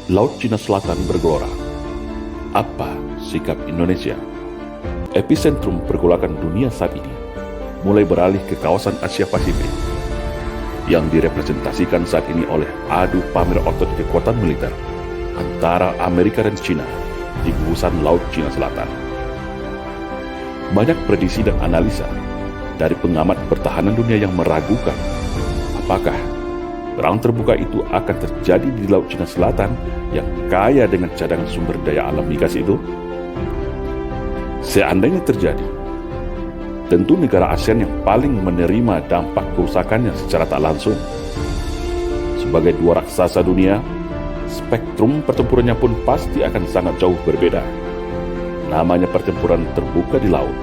Laut Cina Selatan bergelora. Apa sikap Indonesia? Epicentrum pergolakan dunia saat ini mulai beralih ke kawasan Asia Pasifik yang direpresentasikan saat ini oleh adu pamer otot kekuatan militer antara Amerika dan China di gugusan Laut Cina Selatan. Banyak prediksi dan analisa dari pengamat pertahanan dunia yang meragukan apakah perang terbuka itu akan terjadi di Laut Cina Selatan yang kaya dengan cadangan sumber daya alam migas itu. Seandainya terjadi, tentu negara ASEAN yang paling menerima dampak kerusakannya secara tak langsung. Sebagai dua raksasa dunia, spektrum pertempurannya pun pasti akan sangat jauh berbeda. Namanya pertempuran terbuka di laut.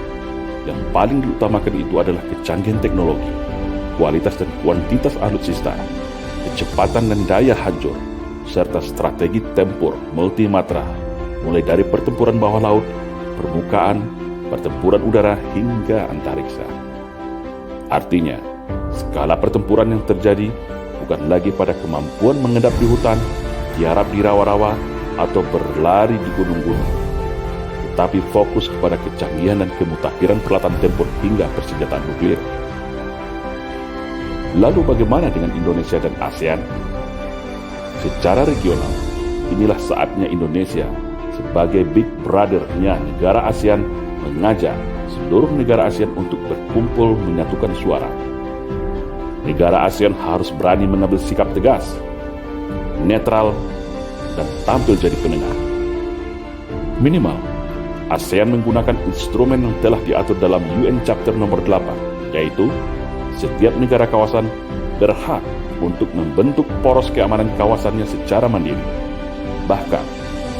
Yang paling diutamakan itu adalah kecanggihan teknologi, kualitas dan kuantitas alutsista, kecepatan dan daya hancur, serta strategi tempur multimatra, mulai dari pertempuran bawah laut, permukaan, pertempuran udara, hingga antariksa. Artinya, skala pertempuran yang terjadi bukan lagi pada kemampuan mengendap di hutan, tiarap di rawa-rawa, atau berlari di gunung-gunung, tetapi fokus kepada kecanggihan dan kemutakhiran peralatan tempur hingga persenjataan nuklir. Lalu bagaimana dengan Indonesia dan ASEAN? Secara regional, inilah saatnya Indonesia sebagai big brother-nya negara ASEAN mengajak seluruh negara ASEAN untuk berkumpul menyatukan suara. Negara ASEAN harus berani mengambil sikap tegas, netral, dan tampil jadi penengah. Minimal, ASEAN menggunakan instrumen yang telah diatur dalam UN Chapter nomor 8, yaitu setiap negara kawasan berhak untuk membentuk poros keamanan kawasannya secara mandiri. Bahkan,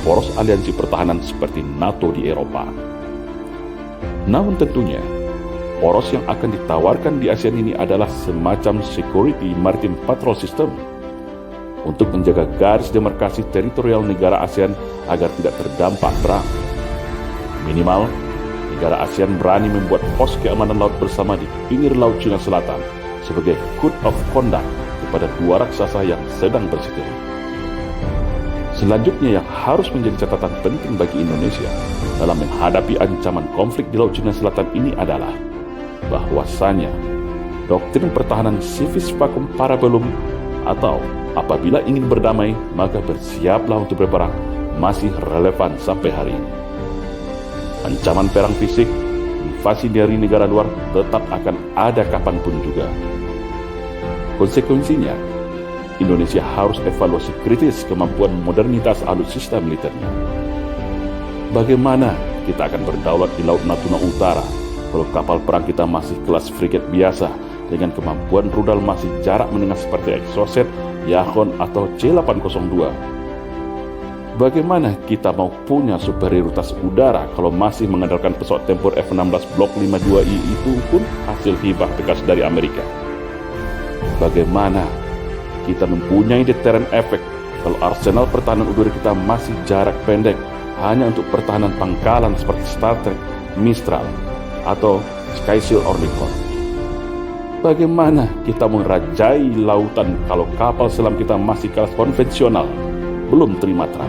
poros aliansi pertahanan seperti NATO di Eropa. Namun tentunya, poros yang akan ditawarkan di ASEAN ini adalah semacam security maritime patrol system untuk menjaga garis demarkasi teritorial negara ASEAN agar tidak terdampak perang. Minimal, negara ASEAN berani membuat pos keamanan laut bersama di pinggir Laut Cina Selatan sebagai code of conduct kepada dua raksasa yang sedang berseteru. Selanjutnya yang harus menjadi catatan penting bagi Indonesia dalam menghadapi ancaman konflik di Laut Cina Selatan ini adalah bahwasanya doktrin pertahanan civis pacem para bellum atau apabila ingin berdamai maka bersiaplah untuk berperang masih relevan sampai hari ini. Ancaman perang fisik, invasi dari negara luar tetap akan ada kapanpun juga. Konsekuensinya, Indonesia harus evaluasi kritis kemampuan modernitas alutsista militernya. Bagaimana kita akan berdaulat di Laut Natuna Utara kalau kapal perang kita masih kelas frigat biasa dengan kemampuan rudal masih jarak menengah seperti Exocet, Yahon, atau C-802? Bagaimana kita mau punya superioritas udara kalau masih mengandalkan pesawat tempur F-16 Block 52I itu pun hasil hibah bekas dari Amerika? Bagaimana kita mempunyai deterrent effect kalau arsenal pertahanan udara kita masih jarak pendek hanya untuk pertahanan pangkalan seperti Star Trek, Mistral, atau Sky Shield Orbicon? Bagaimana kita merajai lautan kalau kapal selam kita masih kelas konvensional, belum trimatra?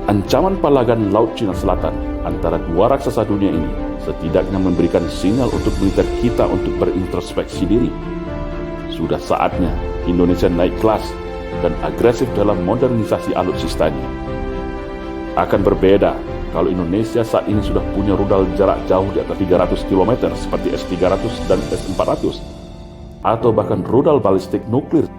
Ancaman palagan Laut Cina Selatan antara dua raksasa dunia ini setidaknya memberikan sinyal untuk militer kita untuk berintrospeksi diri. Sudah saatnya Indonesia naik kelas dan agresif dalam modernisasi alutsistanya. Akan berbeda kalau Indonesia saat ini sudah punya rudal jarak jauh di atas 300 km seperti S-300 dan S-400 atau bahkan rudal balistik nuklir.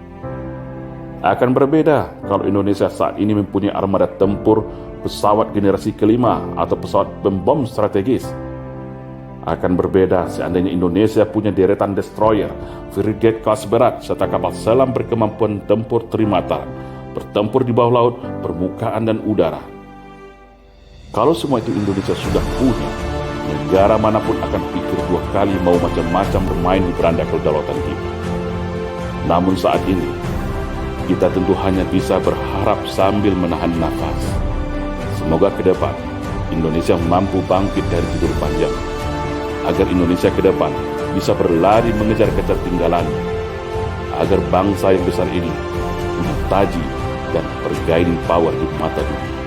Akan berbeda kalau Indonesia saat ini mempunyai armada tempur, pesawat generasi kelima atau pesawat pembom strategis. Akan berbeda seandainya Indonesia punya deretan destroyer, frigate kelas berat, serta kapal selam berkemampuan tempur trimatra, bertempur di bawah laut, permukaan, dan udara. Kalau semua itu Indonesia sudah punya, negara manapun akan pikir dua kali mau macam-macam bermain di beranda kedaulatan kita. Namun saat ini, kita tentu hanya bisa berharap sambil menahan nafas. Semoga ke depan Indonesia mampu bangkit dari tidur panjang, agar Indonesia ke depan bisa berlari mengejar ketertinggalannya, agar bangsa yang besar ini punya taji dan bargaining power di mata dunia.